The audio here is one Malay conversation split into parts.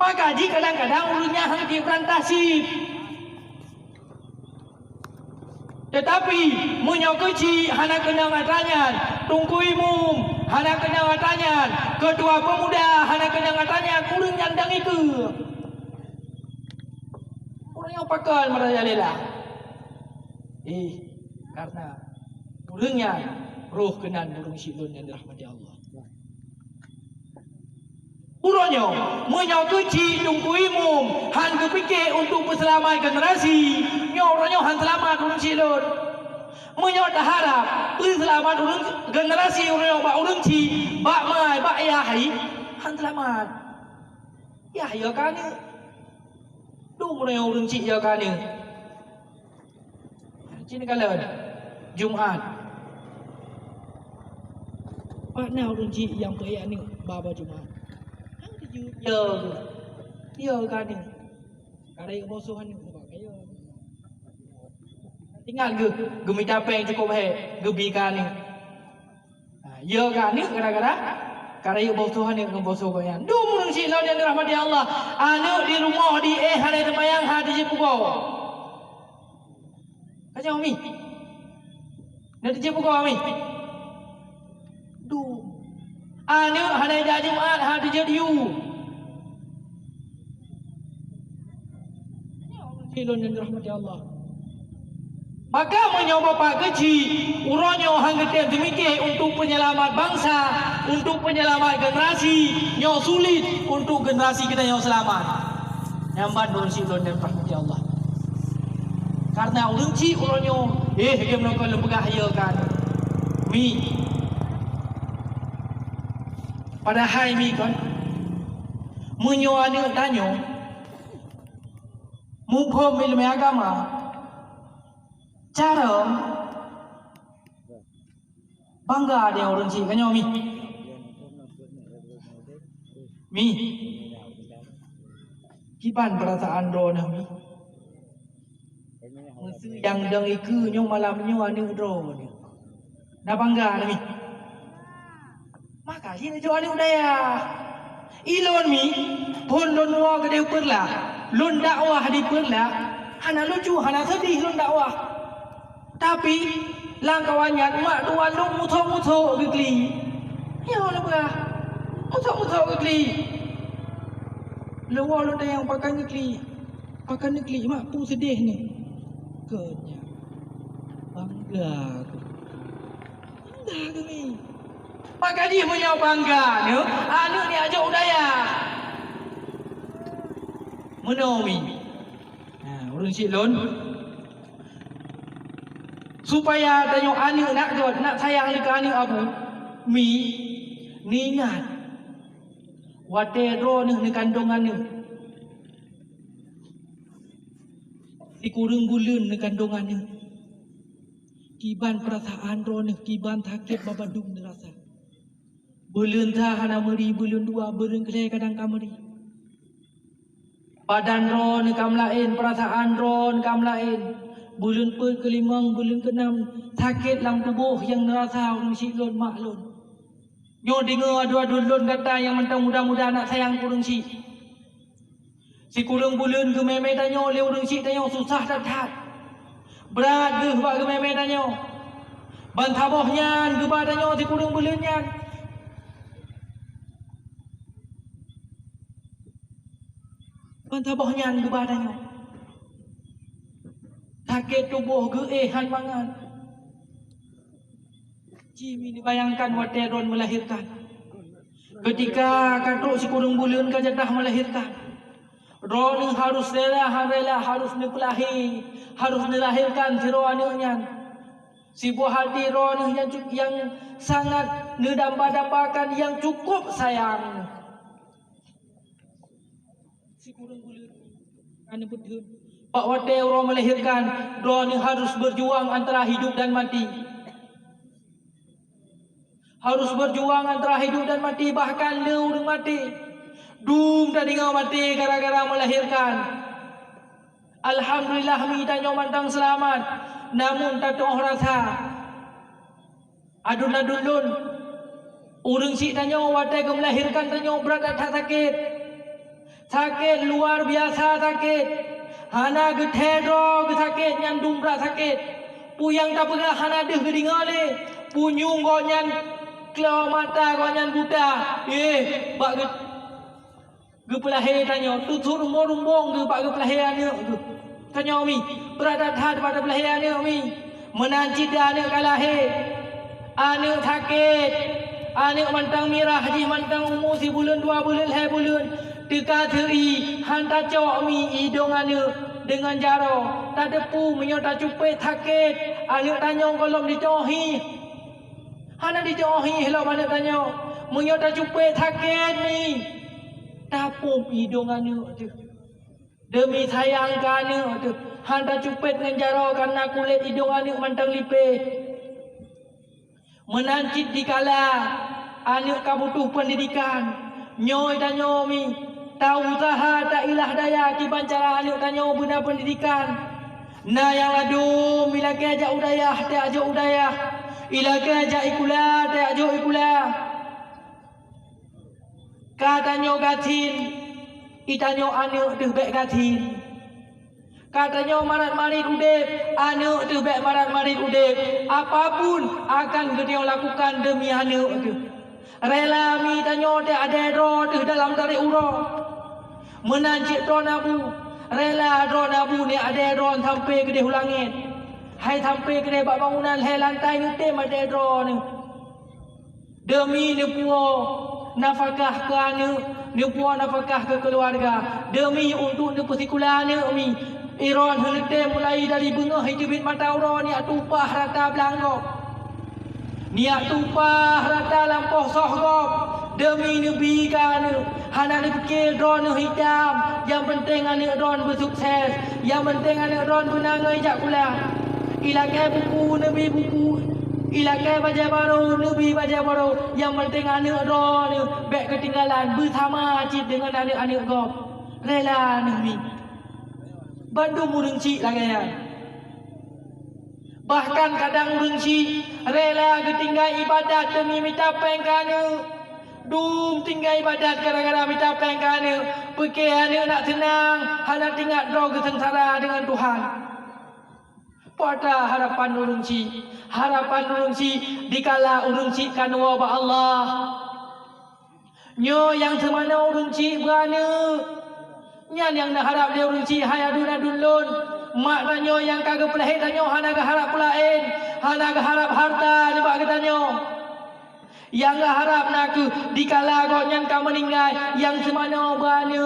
Maka ji kadang-kadang ulunnya hang di berantasip. Tetapi menyokeci hana kena ngatanyan, tungku imum hana kena ngatanyan, ketua pemuda hana kena ngatanyan, urang nyandang itu. Urang yang pakal merajalela. Karena urangnya roh kenan urang silun yang dirahmati Allah. Uronyo menyokeci tungku imum han kepikir untuk perselamat generasi nyoronyo han selamat urang silun menyok harap selamat urang generasi uronyo bak urang ci bak mai bak yahai han selamat ya kan du uronyo urang ci ya kan cini kalan Jumat pakna urang ci yang kaya ni baba Jumat Yo kan ni. Kadai bosuhan ni sebab kaya. Tinggal ge minta peng cukup he, ge bikan ni. Yo kan ni gara-gara kadai bosuhan ni bosuh koyan. Du murung si lawan yang rahmati Allah. Anu di rumah di hari sembahyang hadi je pukau. Kacau mi. Nanti je pukau mi. Du. Anu hari Jumat hadi je diu. Hilun yang dirahmati Allah. Maka menyoba pak kecil, uronyo hanggetem demikir untuk penyelamat bangsa, untuk penyelamat generasi, nyo sulit untuk generasi kita nyo selamat. Nyambat urang silun yang dirahmati Allah. Karena urang ci uronyo, game nokol lepegah ya kan. Mi. Padahal mi kan. Menyo anu tanyo Mumpung ilmu agama cara bangga dia orang cik kanyo mi kipan perasaan ro nah mi yang dang iku nyo malam nyo anu ro ni na bangga nah mi maka sini jo anu daya ilon mi pon don wa gede perlah lun dakwah di perla, hana lucu, hana sedih lun dakwah. Tapi langkawannya mak tuan lu muto-muto gegli. Ya Allah berah, muto-muto gegli. Lewa lu yang pakai gegli, mak pun sedih ni. Kenya bangga kami. Maka dia punya bangga ni, anu ni aja udaya. Menawi urang silun supaya tanyo ani nak jod nak sayang dekat ani abu mi ningat wate ro ni kandungan ni si kurung buleun ni kandungan ni kiban perasaan ro ni kiban sakit babadung ni rasa buleun tah hana meri buleun dua bereung kelai kadang kameri badan ron kam lain, perasaan ron kam lain. Bulan ke-5, bulan ke-6 sakit dalam tubuh yang nerasa urang si lon mak lon. Nyo dengar adu-adu lon kata yang mentang muda-muda nak sayang kurang si. Si kurang bulan ke meme tanyo le urang si tanyo susah datang. Berat ke bak ke meme tanyo. Bantabohnya ke bak tanyo si kurang bulannya. Bantabohnya ke badannya. Sakit tubuh geehan mangan. Cimi dibayangkan wateron melahirkan. Ketika katuk si kurung bulan kajadah melahirkan. Ron harus rela harus nikulahi, harus dilahirkan si roannya. Si buah hati ron yang sangat nedamba-dambakan yang cukup sayang. Si kurang bulan anu betul pak wate orang melahirkan drone harus berjuang antara hidup dan mati, harus berjuang antara hidup dan mati, bahkan le urang mati dum tadi ngau mati gara-gara melahirkan. Alhamdulillah mi tanyo mantang selamat, namun tatoh rasa adun-adun lun urang si tanyo wate ke melahirkan tanyo berat tak sakit. Sakit luar biasa sakit. Hana getero ke sakit nyan dumbra sakit. Puyang tak pernah hana deh gedinga le. Punyung kau nyan keluar mata kau nyan buta. Bak ge pelahir tanya. Tutur rumbong ge bak ge pelahir anak ge. Tanya mi. Berada pada pelahir anak mi. Menanci dah anak kalahir. Anak sakit. Anak mantang mirah haji mantang umur 1 bulan 2 bulan 2 bulan. Teka teri hantar cowok mi hidung anak dengan jaro. Tak depu menyota cupet sakit. Anak tanya kalau dicohi. Hana dicohi hello anak tanya. Menyota cupet sakit mi. Tapung hidung anak tu. Demi sayang ke anak tu. Hantar cupet dengan jaro karena kulit hidung anak mantang lipih. Menancit di kala anak kamu butuh pendidikan. Nyoy dan nyomi tahu usaha tak ilah daya kiban cara anak dan nyoy guna pendidikan. Na yang ladu bila ke ajak udayah tak ajak udayah. Ila ke ajak ikula tak ajak ikula. Kata nyoy gatin itanyo anak tu baik gatin. Katanya marat-marit udep, anak tu baik marat-marit udep. Apapun akan kita lakukan demi anak tu. Rela mi tanya dia ada roh tu dalam tarik urang. Menancik roh nabu. Rela roh nabu ni ada roh sampai ke di langit. Hai sampai ke di bangunan hai lantai ni tem ada roh ni. Demi ni puak nafkah ke anak, ni puak nafkah ke keluarga. Demi untuk ni persikulah anak mi. Iran hendak mulai dari bengah hidupit mata orang ni tupah rata belangkok. Niat tupah rata lampau sohgop. Demi nebi kan hana fikir drone hitam. Yang penting anak drone bersukses. Yang penting anak drone benangai jak pula. Ilakai buku nebi buku. Ilakai baca baru nebi baca baru. Yang penting anak drone baik ketinggalan bersama cip dengan anak-anak gop. Rela nebi. Bandung urungci lagi ya. Bahkan kadang urungci rela ketinggal ibadat demi minta pengkana. Dum tinggal ibadat gara-gara minta pengkana. Pergi anak nak senang, hana tinggal draw kesengsara dengan Tuhan. Pada harapan urungci, dikala urungci kan wabah Allah. Nyo yang semana urungci berani. Nyan yang nak harap dia urunci hai adun lun. Mak tanyo yang kagak pelahir tanyo hana ga harap pelain. Hana ga harap harta ni bak tanyo. Yang ga harap nak dikala kau nyan ka meninggal yang semana berani.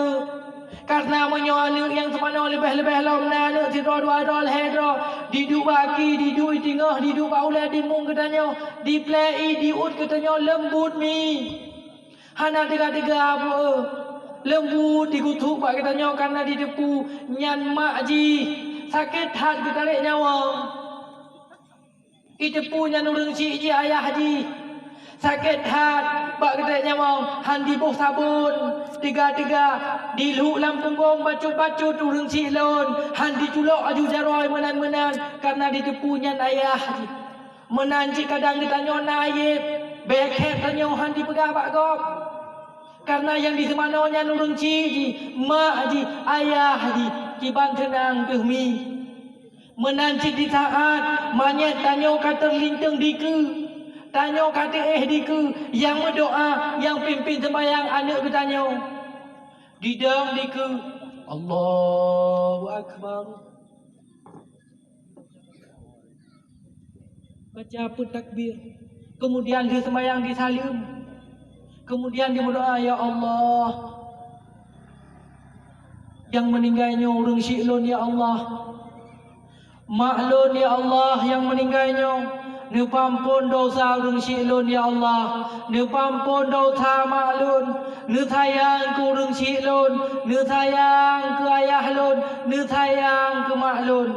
Karena menyo anak yang semana lebih-lebih lom na anak si dua hedro. Diduk baki, diduk tengah, diduk baula di mung ketanyo. Di play, di ut ketanyo lembut mi. Hana tiga-tiga apa. Lembut dikutuk pak katanya karena ditepu nyan mak ji sakit hat ditarik nyawa. Ditepu nyan urang cik ji ayah ji sakit hat pak katarik nyawa han dibuh sabun tiga-tiga dilu lam punggung bacut-bacut urang cik lon han diculok aju jaroi menan-menan karena ditepu nyan ayah ji. Menan cik kadang ditanya naib bekhet tanya han dipegah pak gop. Karena yang di semananya nurung ciji, mak ji, ayah ji, kiban tenang kehmi. Menancik di saat, manyet tanyo kata linteng diku. Tanyo kata diku, yang berdoa, yang pimpin sembahyang anak bertanyo. Didang diku, Allahu Akbar. Baca pun takbir. Kemudian dia sembahyang di salim. Kemudian dia berdoa, ya Allah, yang meninggalnya urung syiklun ya Allah, maklun ya Allah yang meninggalnya, ni pampun dosa urung syiklun ya Allah, ni pampun dosa maklun, ni sayang ke urung syiklun, ni sayang ke ayah lun, ni sayang ke maklun,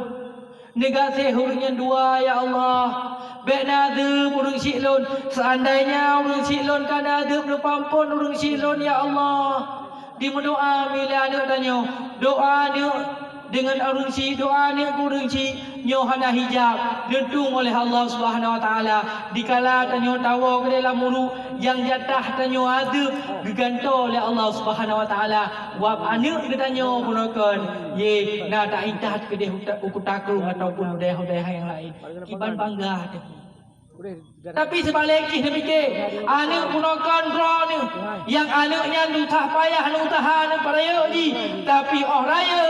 ni kasih urungnya dua ya Allah. Bek nadhub urung syiklun. Seandainya urung syiklun kan nadhub pampun urung syiklun ya Allah. Di mendoa milih anak tanya. Doa ni dengan arunci doa ni kurunci nyo hana hijab dentung oleh Allah Subhanahu wa taala dikala tanyo tawa ke dalam muru yang jatah tanyo adab diganto oleh Allah Subhanahu wa taala wab anak ke tanyo gunakan ye na tak hidat ke deh ukutaku ataupun udai-udai yang lain kiban bangga tapi sebaliknya dia fikir anak gunakan drone ni yang anaknya lutah payah lutahan paraya ni tapi raya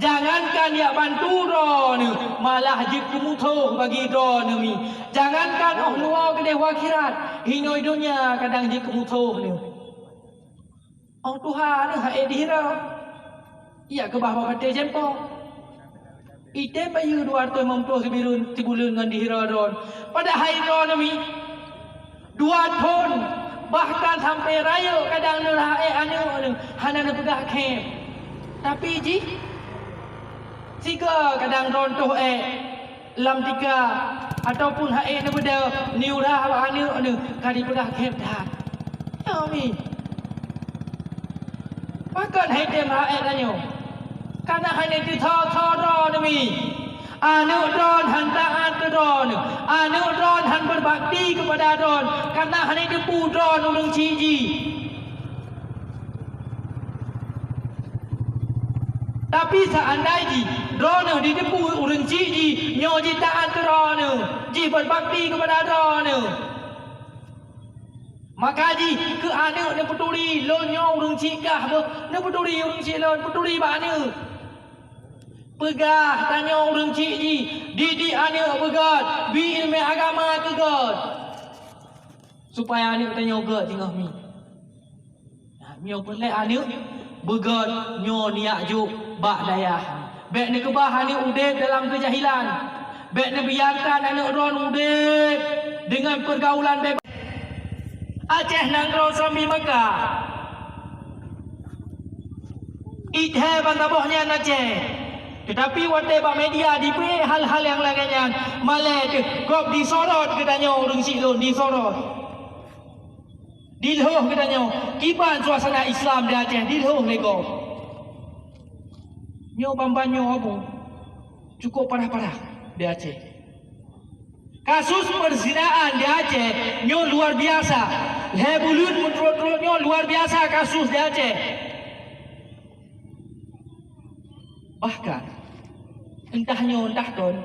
jangankan dia bantu drone malah jik kemutuh bagi drone ni jangankan luar ke dia akhirat hinoi dunia kadang jik kemutuh ni Tuhan ni hae dihira ia ke bahwa kata jempol ite bayu 250 sebulan dengan dihira drone pada hari drone ni 2 ton bahkan sampai raya kadang nerah anu hana pegah camp tapi ji jika kadang drone tu lam tiga ataupun hae daripada niurah anu kali pegah camp dah ya mi bahkan hai dem hae tanyo karena hanya di drone ni anu drone han taat ke drone anu drone han berbakti kepada drone karena hanya depu drone ulung ciji tapi seandainya drone di depu ulung ciji nyo ji taat ke drone ji berbakti kepada drone maka ji ke anu ne peduli lo nyo ulung cikah ne peduli ulung cilon peduli bana pegah tanya orang cik ji didik anak begat bi ilmu agama ke god supaya anak tanya god tengah mi mi pelak anak begat nyo niat juk bak dayah baik ni kebah anak udip dalam kejahilan baik ni biarkan anak ron udip dengan pergaulan bebas Aceh nangro sambil Mekah ithe bantabohnya Aceh tetapi waktu bak media diberi hal-hal yang lainnya malah kop disorot katanya orang silon disorot dilhoh katanya kiban suasana Islam di Aceh dilhoh lego nyo bambanyo abu cukup parah-parah di Aceh kasus perzinaan di Aceh nyo luar biasa lebulut menurut nyo luar biasa kasus di Aceh bahkan entahnya entah kon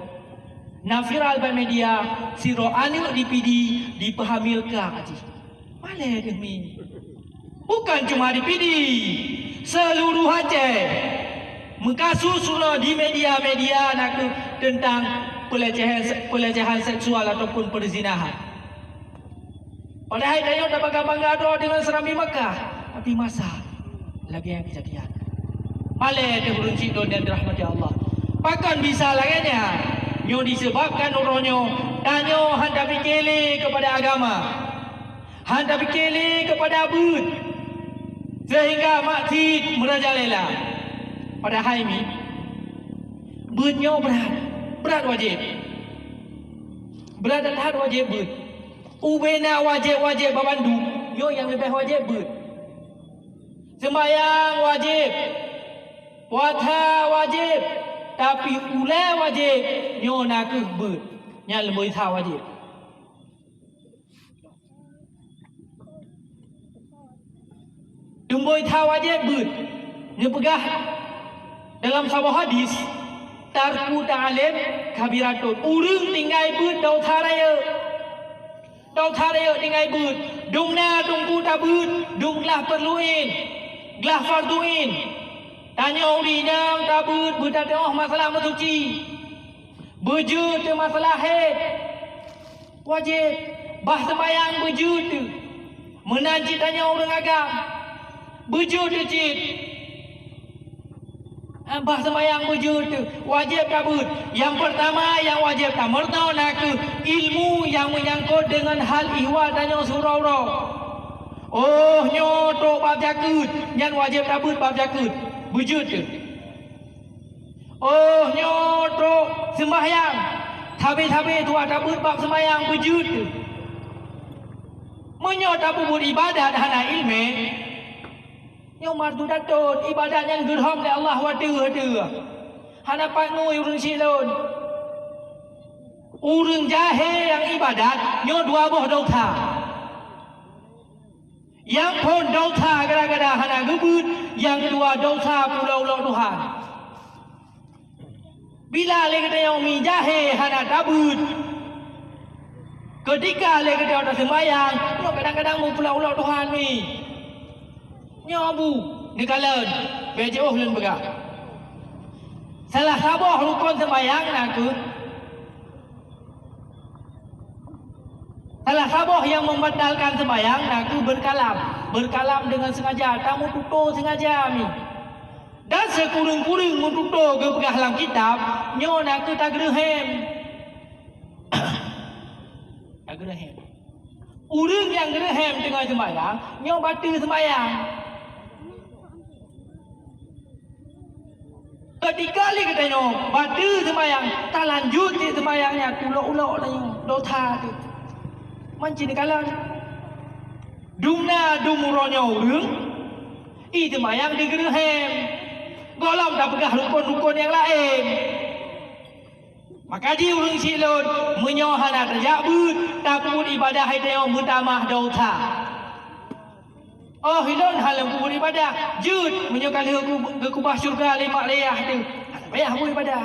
na viral by media siro anak dipidi dipahamilkan aji male demi bukan cuma dipidi seluruh Aceh mengkasus di media-media nak tentang pelecehan seksual ataupun perzinahan padahal dayo dah bangga-bangga dengan Serambi Mekah tapi masa lagi yang kejadian male de berunci dan dirahmati Allah bahkan bisa lainnya nyo disebabkan oronyo tanyo hendak fikir kepada agama hendak fikir kepada bud sehingga maksud merajalela pada hari ini budnyo berat wajib berat dan wajib bud ubena wajib babandu yo yang lebih wajib bud sembahyang wajib puasa wajib tapi ulai wajib nyo nak ke ber nya lebih tha wajib dumboi tha wajib ber ni pegah dalam sebuah hadis tarku ta'alim kabiratun urang tinggai ber dau tharaya tinggai ber dumna dungku tabut dunglah perluin glah farduin tanya urinang tabut berdatang masalah suci berjud masalah haid wajib bah sembahyang berjud menanjit tanya orang agam berjud cik bah sembahyang berjud wajib tabut yang pertama yang wajib tamertau nak ilmu yang menyangkut dengan hal ihwal tanya surau-surau oh nyotok bab jakut yang wajib tabut bab jakut wujud tu. Oh nyotok sembahyang. Habis-habis tu ada bab sembahyang wujud tu. Menyot apa buat ibadat hana ilmu. Yang mardu datun ibadat yang gerham dari Allah wa dia. Hana panui urang silon. Urang jahe yang ibadat nyo dua boh dosa. Yang pun dosa gara-gara hana gebut, yang kedua dosa pulau-pulau Tuhan. Bila lagi kata yang mi jahe hana tabut. Ketika lagi kata orang sembahyang, nyo kadang-kadang mu pulau-pulau Tuhan mi. Nyo abu ni kalan, bejoh lun begak. Salah sabah rukun sembahyang nak salah sabah yang membatalkan sembahyang nak berkalam dengan sengaja, tamu tutur sengaja mi. Dan sekurang-kurang mututur ke pegah dalam kitab, nyo nak tak gerehem. Tak gerehem. Urang yang gerehem tengah sembahyang, nyo batal sembahyang. Ketika li katanya batal sembahyang, tak lanjut di sembahyangnya, ulok-ulok lah nyo, dosa tu. Manci ni kalan. Dumna dumuronyo urang, sembahyang di gerehem. Golong tak pegah rukun-rukun yang lain. Maka dia urang silon menyohan ada jabut takut ibadah itu mutamah dosa. Oh hilon halam kubur ibadah jud menyokal ke kubah syurga lima leyah tu. Payah mu ibadah.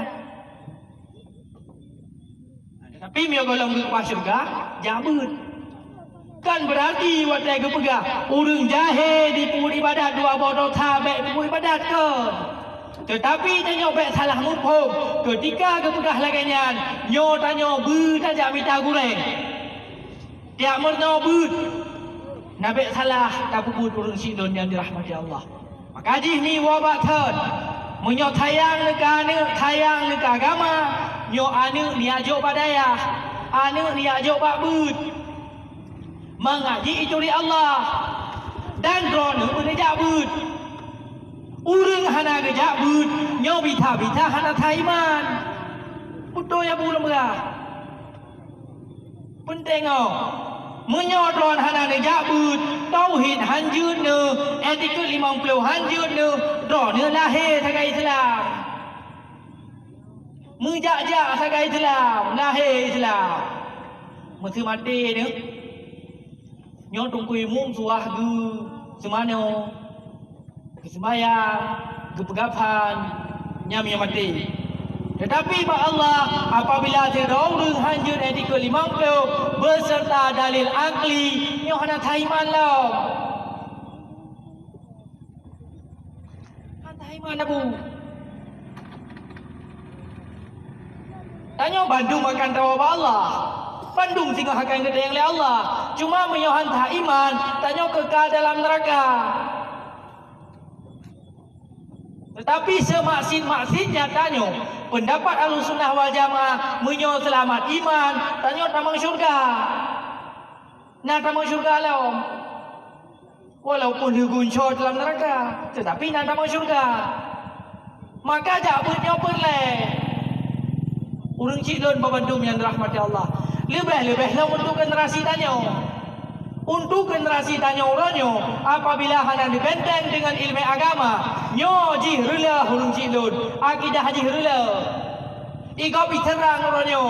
Tapi mio golong ke kubah syurga jabut. Kan berarti watai ke pegah urang jahe di kubur ibadah dua bodoh tabek kubur ibadah ke. Tetapi tanya baik salah mumpung ketika kepegah laganyan nyo tanya ber saja minta goreng tiap merno ber nabi salah tak puput urang silon yang dirahmati Allah. Maka jih ni wabak thon menyo tayang neka agama nyo anu ni ajo badaya anu ni ajo bak ber mengaji ijuri Allah dan drone menejak ber. Urang hana gejak but, nyo bita-bita hana taiman. Puto ya bulan merah. Penting oh. Menyodron hana gejak but, tauhid hanjut ne, etikut 50 hanjut ne, drone lahir sagai Islam. Mejak-jak sagai Islam, lahir Islam. Mesti mati ne. Nyo tungkui mung suah gu semano. Sembahyang, kepegapan, nyam yang mati. Tetapi Pak Allah apabila terorong hanjur etikul 50 beserta dalil akli, nyo hana taiman lau. Hana taiman abu. Tanya Bandung makan tawa Allah. Bandung singa hakan gede yang Allah. Cuma menyohan taiman, tanya kekal dalam neraka. Tetapi semaksud-maksudnya tanya pendapat Ahlussunnah wal Jamaah menyo selamat iman tanya tamang syurga. Nah tamang syurga lah. Walaupun diguncur dalam neraka, tetapi nah tamang syurga. Maka jabutnya perleh. Urang cilon babandum yang dirahmati Allah. Lebih-lebihlah untuk generasi tanya. Untuk generasi tanya orangnya apabila hana dibenteng dengan ilmu agama nyo jihrula hurung cilun akidah jihrula iko biterang orangnya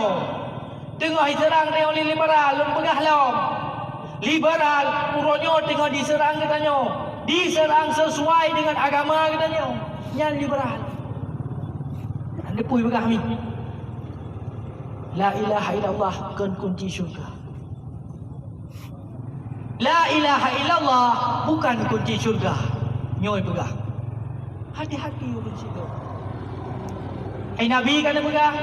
tengah diserang dengan liberal lun pegah lom liberal orangnya tengah diserang katanya diserang sesuai dengan agama katanya yang liberal anda pui pegah kami la ilaha illallah kan kunci syurga. La ilaha illallah bukan kunci syurga. Nyoy pegah. Hati-hati urang situ. Nabi kata pegah,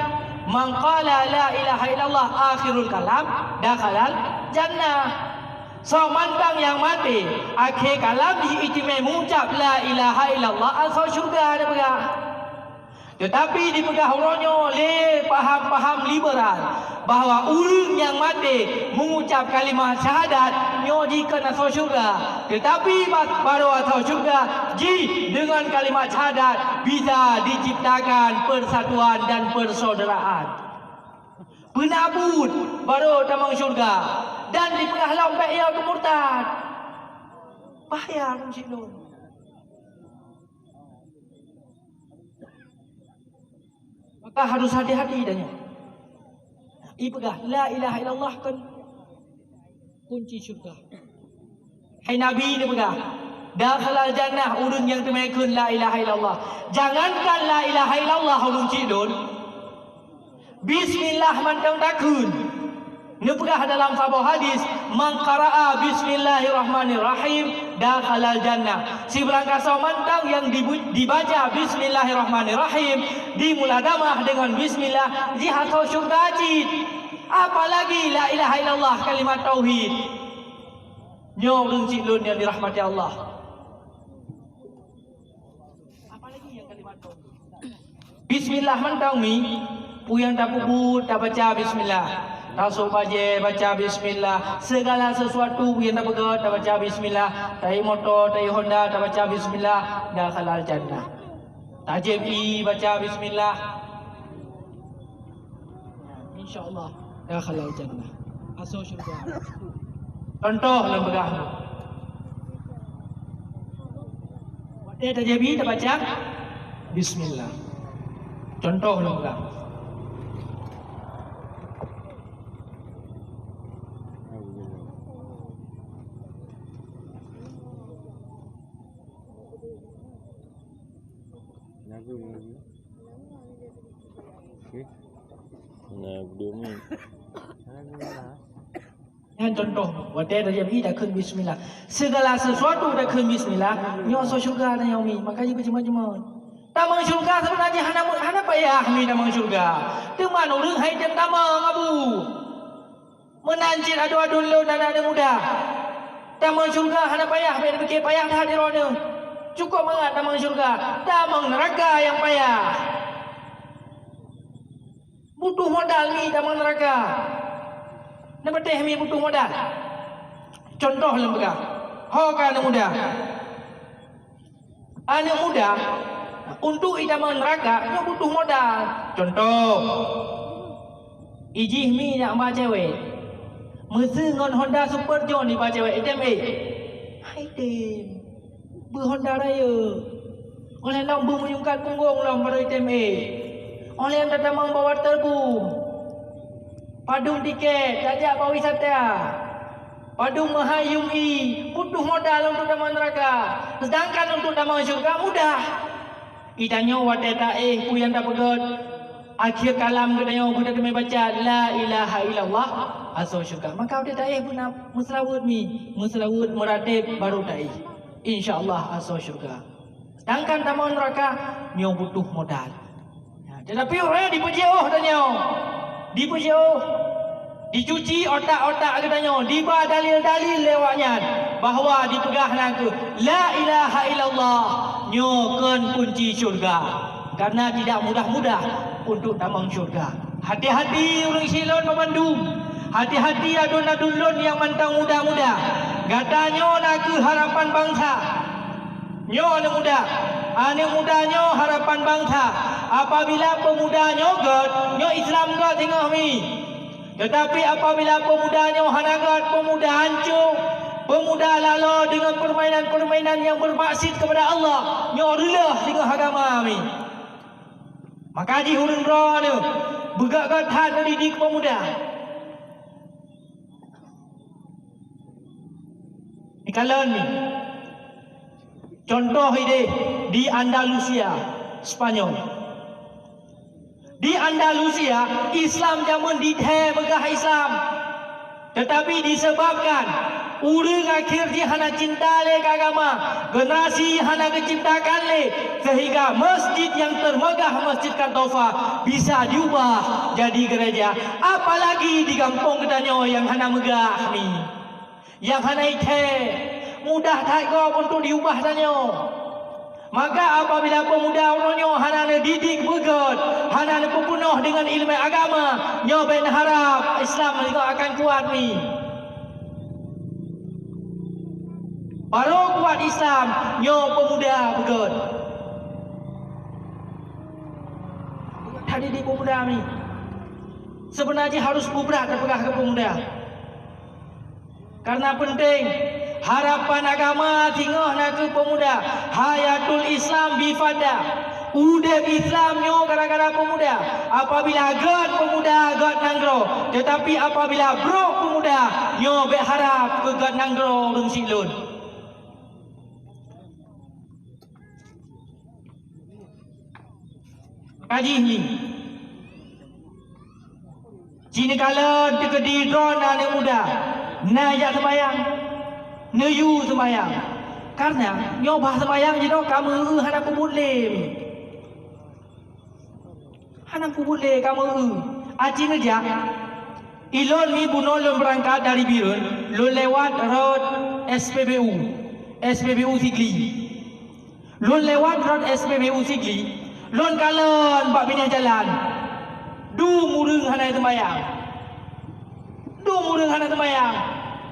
"Man qala la ilaha illallah akhirul kalam dakhalal jannah." So mantang yang mati akhir kalam diijtimai mengucap la ilaha illallah asal syurga ada pegah. Tetapi di pegah orangnya le paham-paham liberal bahawa urang yang mati mengucap kalimat syahadat nyo jika asal syurga. Tetapi baru asal syurga ji dengan kalimat syahadat bisa diciptakan persatuan dan persaudaraan. Penabut baru tamang syurga dan di pegah lompek ia kemurtad. Bahaya urang silun. Maka harus hati-hati danya. Ipegah la ilaha illallah kan kunci syurga. Hai Nabi ni pegah. Dakhalal jannah urun yang temekun la ilaha illallah. Jangankan la ilaha illallah ulun cidun. Bismillah mantang takun. Ni pegah dalam sebuah hadis, man qara'a bismillahirrahmanirrahim dakhalal jannah. Si berangkasa mantang yang dibaca bismillahirrahmanirrahim, dimuladamah dengan bismillah, dihatau syurga ajid. Apalagi la ilaha illallah kalimat tauhid. Nyo urang cilun yang dirahmati Allah. Apalagi yang kalimat tauhid. Bismillah mantang mi, puyang tak puput tak baca bismillah. Tasuk baca bismillah. Segala sesuatu yang tak pegat tak baca bismillah. Tai motor, tai Honda tak baca bismillah, dah halal jannah. Tajem baca bismillah, insya-Allah dah halal jannah. Asal syurga. Contoh lembagah. Dia tajem tak baca bismillah. Contoh lembagah. Yang contoh, wadah dah jadi dah kun bismillah. Segala sesuatu dah kun bismillah, nyo so syurga dah yomi. Makanya cuma-cuma. Tamang syurga sebenarnya hana payah mi tamang syurga. Teman urang hai tem tamang abu. Menancit adu-adu lo anak muda. Tamang syurga hana payah, biar fikir payah dah di roda. Cukup banget tamang syurga. Tamang neraka yang payah. Butuh modal ni tamang neraka. Nak betih mi butuh modal. Contoh lembaga. Ho ka anak muda. Anak muda untuk idaman neraka dia butuh modal. Contoh. Ijih mi nak ba cewek. Mesti ngon Honda Super John ni ba cewek item A. Hai dem. Bu Honda raya. Oleh lambu menyungkat punggung lam pada item A. Oleh yang datang membawa terbung. Padung tiket, tajak pariwisata. Padung menghayungi, butuh modal untuk damai neraka. Sedangkan untuk damai syurga mudah. Itanya wadata puyang tak pegot. Akhir kalam katanya budak demi baca la ilaha illallah asal syurga. Maka dia tak pun nak musrawut mi, musrawut meratib baru tak insya-Allah asal syurga. Sedangkan damai neraka nyo butuh modal. Tetapi orang dipuji tanya. Dipuji dicuci otak-otak katanya, diba dalil-dalil lewatnya bahawa dipegah naku la ilaha illallah nyokan kunci syurga. Karena tidak mudah-mudah untuk damang syurga. Hati-hati orang silon memandung. Hati-hati adun-adun yang mantang muda-muda. Katanya naku harapan bangsa. Nyo anak muda. Anak mudanya harapan bangsa. Apabila pemudanya god, nyo Islam god tengah mi. Tetapi apabila pemudanya hanagat, pemuda hancur, pemuda lalu dengan permainan-permainan yang bermaksud kepada Allah, nyo relah tengah agama mi. Maka di hurun roh ni, begak-gak hat didik pemuda. Ikalan ni. Contoh ini di Andalusia, Spanyol. Di Andalusia, Islam zaman diteh megah Islam. Tetapi disebabkan urang akhir dia hana cinta le agama, generasi hana keciptakan le, sehingga masjid yang termegah Masjid Kartofa bisa diubah jadi gereja. Apalagi di kampung katanya yang hana megah ni, yang hana iteh. Mudah tak kau untuk diubah tanya. Maka apabila pemuda orangnya hana didik begot, hana penuh dengan ilmu agama, nyo ben harap Islam juga akan kuat ni. Baru kuat Islam, nyo pemuda begot. Tadi di pemuda ni. Sebenarnya harus bubrah terpegah ke pemuda. Karena penting harapan agama tinggal nak ke pemuda. Hayatul Islam bifada. Udah Islam nyo gara-gara pemuda. Apabila God nanggro. Tetapi apabila bro pemuda, nyo berharap ke God nanggro rung silun. Kaji ni. Jini kala dekedi drone anak muda. Najak sembayang. Neyu sembayang. Karena nyo bah sembayang je dok kamu hana kubut lem. Hana kubut lem kamu aci ngejak. Ilon ni bunuh lon berangkat dari Birun, lon lewat road SPBU Sigli. Lon lewat road SPBU Sigli, lon kalon bak pindah jalan. Du murung hana sembayang. Du murung hana sembayang.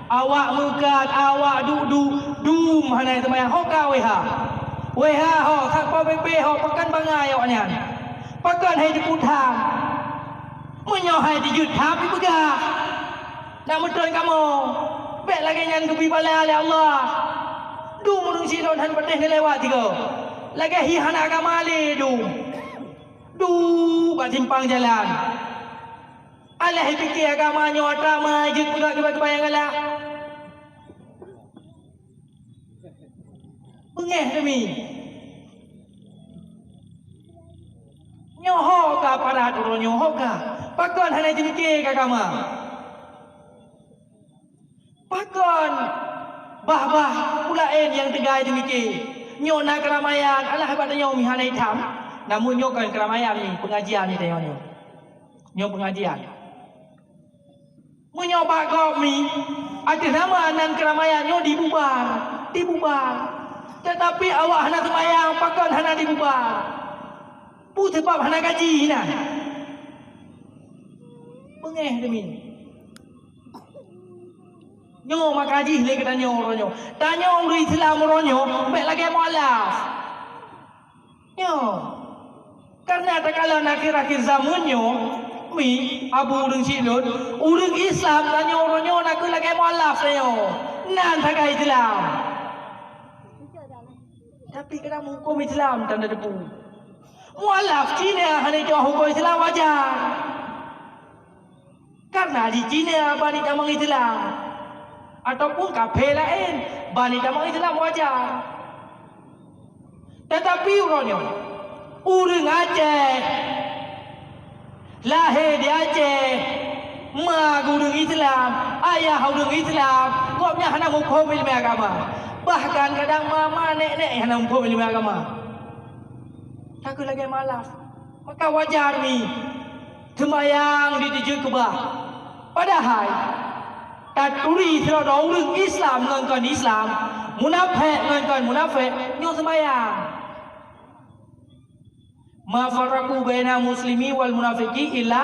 Awak mekat, awak du hana sembayang. Hoka weha ho sakpa bepe ho pakan bangai awak nian. Pakan hai jeput ham. Menyo hai dijut ham pegah. Nak betul kamu. Bek lagi nyan kepi bala oleh Allah. Du murung silon han pateh lewat tiga. Lagi hi hana kamali du kat simpang jalan. Alah fikir agamanya drama je pula kebayang galak. Pengeh demi. Nyoho ka para turun nyoho ka. Pakon hana je fikir agama. Pakon bah pula yang tegai je fikir. Nyo nak keramaian, alah hebat nyo mi hana hitam. Namun nyo kan keramaian ni, pengajian ni tengok nyo. Nyo pengajian. Menyo bakok mi, ada nama nan keramaian nyo dibubar. Tetapi awak hana sembahyang, pakon hana dibubar. Pu sebab hana gaji nah. Pengeh demi. Nyo mak gaji le kata nyo ronyo. Tanya orang Islam ronyo, baik lagi mualaf. Nyo. Karena tak kala akhir-akhir zamannya mi abu urang silun urang Islam tanya orangnya nak lagi mualaf saya nan tak Islam tapi kena hukum Islam tanda debu mualaf Cina hanya jauh hukum Islam wajar karena di Cina bani tamang Islam ataupun kafir lain bani tamang Islam wajar tetapi orangnya urang Aceh lahir di Aceh mak urang Islam ayah urang Islam gopnya hana hukum ilmu agama bahkan kadang mama nenek hana hukum ilmu agama takut lagi malaf maka wajar ni sembahyang di tujuh kebah padahal tak turi selada urang Islam dengan Islam munafik dengan munafik nyo sembahyang ma faraqu baina muslimi wal munafiqi illa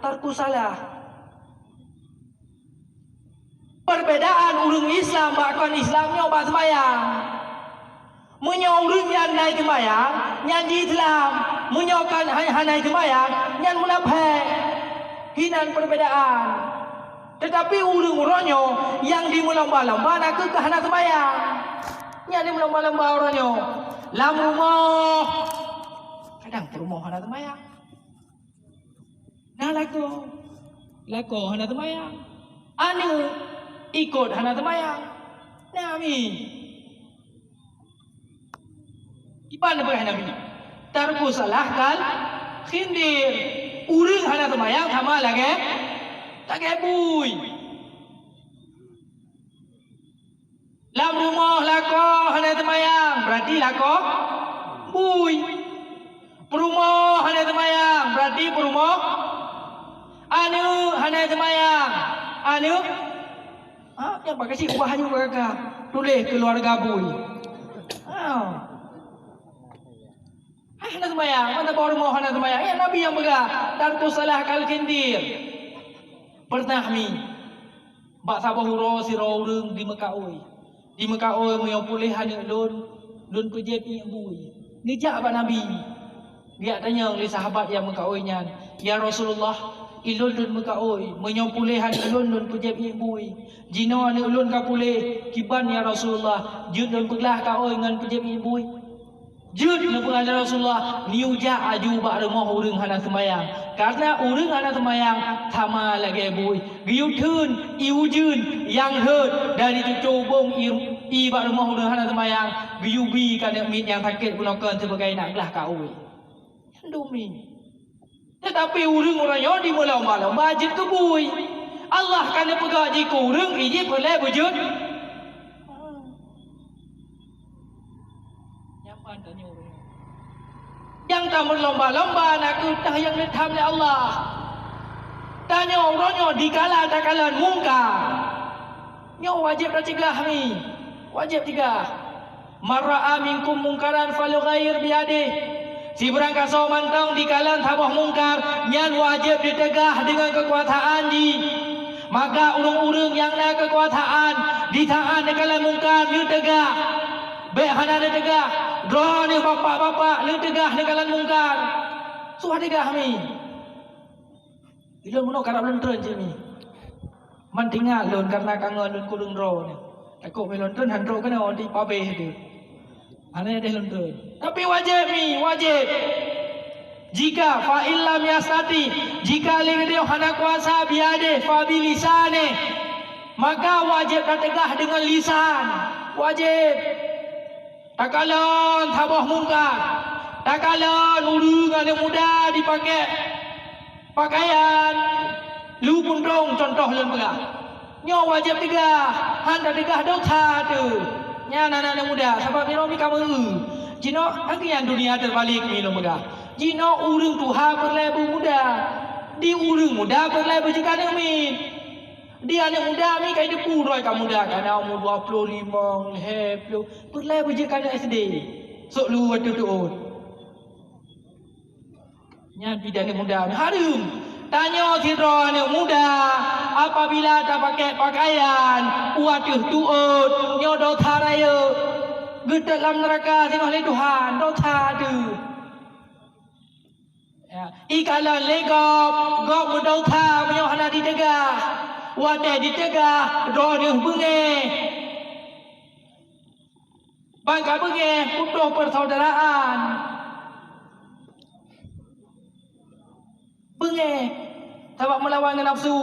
tarku salah. Perbedaan urang Islam bakon Islamnya bak sembahyang. Munyo urang yang naik sembahyang, yang di Islam, munyo kan hanai sembahyang, yang munafik. Hinan perbedaan. Tetapi urang-urangnya yang di lomba-lomba nak ke hana sembahyang. Yang di lomba-lomba orangnya lam rumah kadang rumah hana sembahyang. Nah lako hana sembahyang. Anu ikut hana sembahyang. Nah mi. Ipan apa Nabi? Tarku salah kal khindir. Urang hana sembahyang sama lagi. Tak gebui. Lam rumah lako hana sembahyang. Berarti lako bui. Perumah hana sembahyang berarti perumah anu hana sembahyang anu yang pakai si ubah hanya kakak tulis keluarga bui hana sembahyang mana bawa rumah hana sembahyang ya Nabi yang begah tarku salah kal kindir pernah mi bak sabah huro siro urang di Mekah yang pulih hanya lun pejepi yang bui nijak abang Nabi. Dia tanya oleh sahabat yang mengkawinnya, ya Rasulullah, ilun mengkawin, menyampulihan ilun pejab ibui. Jina ni ilun ka pulih, kiban ya Rasulullah, judun peglah kawin dengan pejab ibui. Jud na pengajar Rasulullah niuja aju bak rumah urang hana sembayang. Karena urang hana sembayang tama lagi bui. Giutun iujun yang herd dari cucu bong i bak rumah urang hana sembayang. Giubi kana mit yang sakit gunakan sebagai nak belah kau. Dumi. Tetapi urang orang yo di lomba-lomba jid ke bui. Allah kana pegak ji ku urang iji boleh bujud. Yang tak berlomba-lomba nak kutah yang dithamnya Allah. Tanya orangnya dikala tak kalan mungkar. Nyo wajib dah cegah ni. Wajib cegah. Mara'a minkum mungkaran falughair biadih. Si berangkat so mantang dikalan tabah mungkar, nyan wajib ditegah dengan kekuasaan di. Maka urang-urang yang nak kekuasaan ditahan dikalan mungkar ni tegah. Baik hana tegah. Doa ni bapak-bapak ni tegah ni kalan mungkar. Suah tegah mi. Bila muno karap lentren je mi. Man tinggal lon karena kangen lon kulung ro ni. Takut mi lentren han ro kena di pabeh dia. Ana ada lentren. Tapi wajib mi, wajib. Jika fa illam yastati, jika dia hana kuasa biade fa bilisane, maka wajib tegah dengan lisan. Wajib. Takalan tabah mungkar. Takalan urang yang muda dipakai pakaian lu pundong contoh lem pegah. Nyo wajib tegah. Han dah tegah dosa tu. Nya anak-anak muda sebab mino mi kamu. Jino agian dunia terbalik mino pegah. Jino urang Tuhan berlebu muda. Di urang muda berlebu jika min. Dia anak muda ni kayak depu roi kamu muda kan umur 25 lebih perlai berjekan SD sok lu waktu tu nya bidan muda ni harum tanya si ro anak muda apabila tak pakai pakaian waktu tuut nyo dosa raya gede dalam neraka tengok oleh Tuhan dosa tu ya ikalan legop gop berdosa menyo hana ditegah wadah ditegah doa dia bengi bangka bengi putus persaudaraan bengi sebab melawan dengan nafsu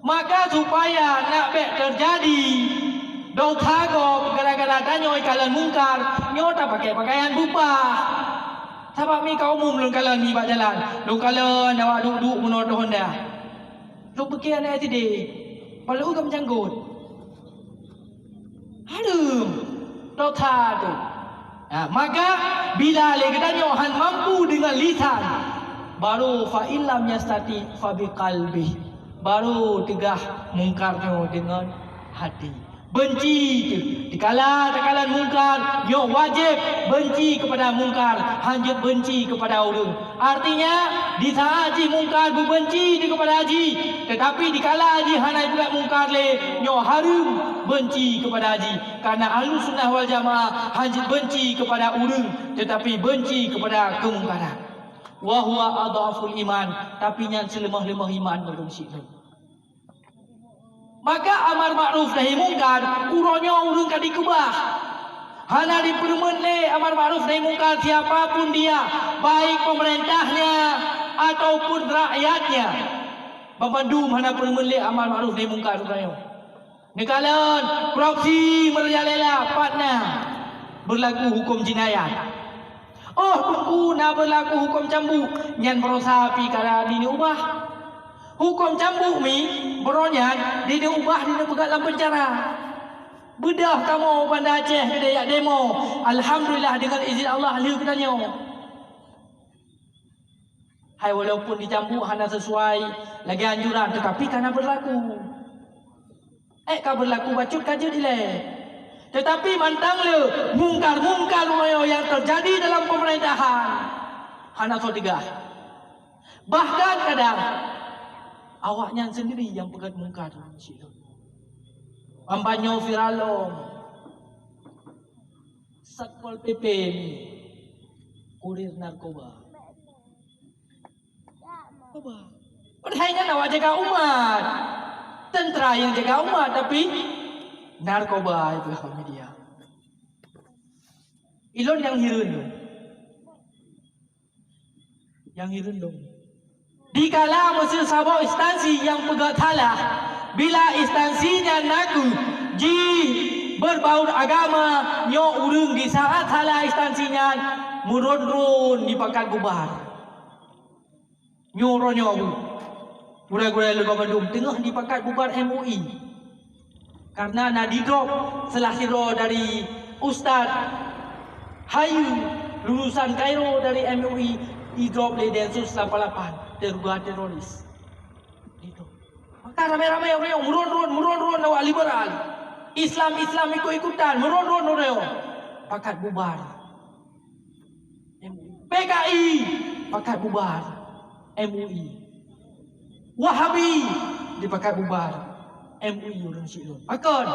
maka supaya nak baik terjadi dosa go gara-gara tanya ikalan mungkar nyo tak pakai pakaian bupah sebab mi kaum umum lun kalan mi bak jalan lu kalan awak duduk menodong Honda lu pergi anak tadi. Kalau kamu janggut. Harum. Dosa tu. Maka bila lagi tanya han mampu dengan lisan baru fa illam yastati fa biqalbi. Baru tegah mungkarnya dengan hati. Benci tu. Dikala takalan mungkar, yo wajib benci kepada mungkar, hanya benci kepada orang. Artinya di saat haji mungkar benci kepada haji, tetapi dikala haji hanai pula mungkar le, yo harum benci kepada haji. Karena Ahlus Sunnah wal Jamaah hanya benci kepada orang, tetapi benci kepada kemungkaran. Wa huwa adhaful iman, tapi yang selemah-lemah iman berfungsi. Maka amar ma'ruf nahi mungkar uronyo urung kadi kubah. Hana dipermen le amar ma'ruf nahi mungkar siapapun dia, baik pemerintahnya ataupun rakyatnya. Pemandum hana permen le amar ma'ruf nahi mungkar uronyo. Nekalan proksi merajalela patna berlaku hukum jinayat. Oh tunggu na berlaku hukum cambuk nyan berosa pi kala dini ubah. Hukum cambuk mi beronyan dia ubah dia pegat dalam penjara. Bedah kamu pada Aceh ke Dayak demo. Alhamdulillah dengan izin Allah liu katanya. Hai walaupun dicambuk hanya sesuai lagi anjuran tetapi karena berlaku. Kau berlaku bacut kaje dile. Tetapi mantang le mungkar-mungkar yang terjadi dalam pemerintahan hanya so tiga. Bahkan kadang awaknya sendiri yang pegat mungkar situ. Ambanyo viralom. Satpol PP ni kurir narkoba. Padahal awak jaga umat. Tentera yang jaga umat tapi narkoba itu media. Ilon yang hirun. Yang hirun dong. Dikala masa sabau instansi yang pegat talah, bila instansinya naku ji berbaur agama nyo urung di saat talah instansinya murun-run di pakat bubar. Nyo gura-gura Lubang Bandung tengah di pakat bubar MUI. Karena nak di-drop selahiro dari Ustaz Hayu lulusan Kairo dari MUI di-drop oleh Densus 88 terduga teroris. Itu. Maka ramai-ramai orang murun-run awak liberal. Islam ikut-ikutan murun-run orang. Pakat bubar. PKI pakat bubar. MUI. Wahabi dipakat bubar. MUI orang silap. Akan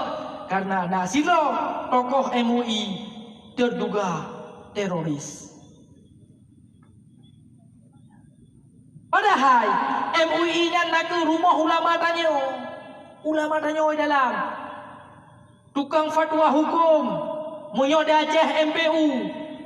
karena nak silap tokoh MUI terduga teroris. Padahal MUI dan nak ke rumah ulama tanya di dalam tukang fatwa hukum munyo di Aceh MPU,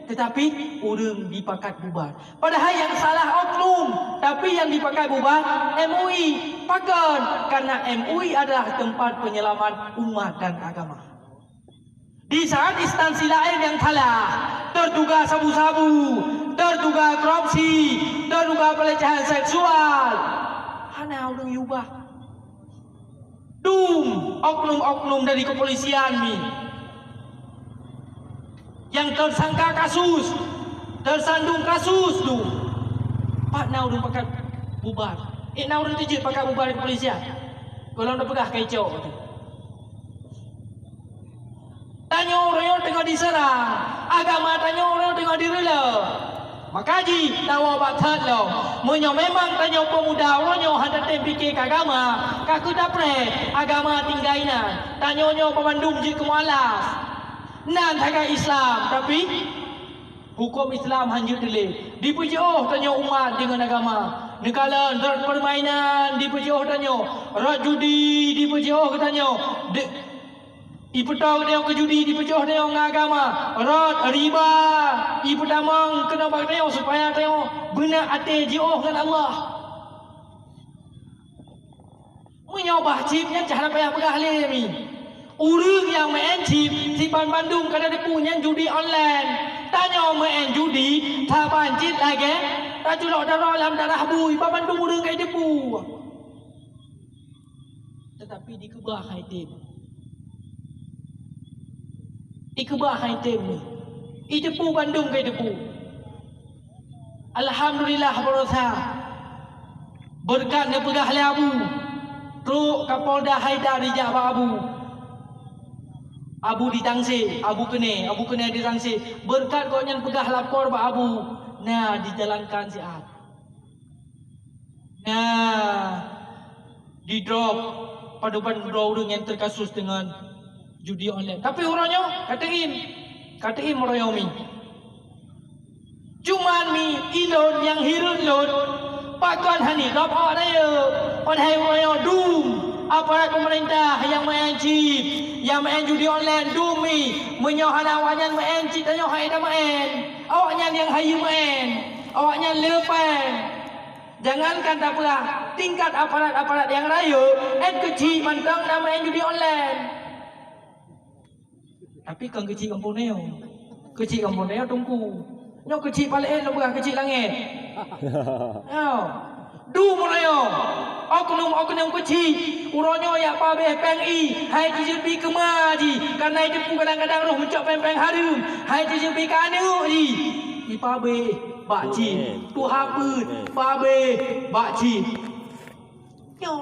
tetapi urang dipakat bubar. Padahal yang salah oknum, tapi yang dipakai bubar MUI. Pakan karena MUI adalah tempat penyelamat umat dan agama. Di saat instansi lain yang salah, terduga sabu-sabu, terduga korupsi, terduga pelecehan seksual, hana orang yubah. Oknum-oknum dari kepolisian ni yang tersangka kasus, tersandung kasus tu, pak na orang pakai bubar. Na orang tu je pakai bubar di kepolisian. Kalau dah pegah kacau tu. Tanya orang yang tengah diserang, agama tanya orang tengah direla. Makaji tawa batat lo. Munyo memang tanya pemuda orangnya hendak fikir agama, kaku dapre agama tinggaina. Tanya pemandung je kemualas. Nan tagai Islam tapi hukum Islam hanjut dile. Dipuji tanya umat dengan agama. Negala rot permainan dipuji tanya. Rot judi dipuji tanya. Iputang dia ke judi dipuji tanya agama. Rot riba iputamang kena bak tanya supaya tanya benar ate jioh dengan Allah. Menyobah chipnya cara payah pegah le mi. Urang yang main chip si Bandung kada ada punya judi online. Tanya main judi tak pancit lagi. Tak julok darah dalam darah bui. Bandung urang kai depu. Tetapi dikebah haitim. Dikebah haitim ni. Depu Bandung kai depu. Alhamdulillah berusaha. Berkat dia pegah le abu. Truk Kapolda Haidar Rijak Abu. Abu ditangsi, Abu kena ditangsi. Berkat kau yang pegah lapor ba Abu, nah dijalankan siap. Nah di drop padupan orang yang terkasus dengan judi online. Tapi orangnya katain meroyomi. Cuman ilon yang hirun lon, pakon hani drop ada ya. Padahal orangnya dum. Aparat pemerintah yang main chip, yang main judi online dumi menyohana awaknya main chip tanya hai dah main. Awaknya yang hayu main, awaknya lepas. Jangankan tak pula tingkat aparat-aparat yang raya kecil mantang nak main judi online. Tapi kan kecil kampung neo. Kecil kampung neo tunggu. Nyo kecil paling lebih kecil langit. Yo. Du morayo. Oknum kecil. Uronyo ya pabe PNI. Hai jijepi kemaji. Karena itu kadang-kadang roh mencok peng-peng harum. Hai jijepi kanu ji. Di pabe bakci. Tu hapun pabe bakci. Yo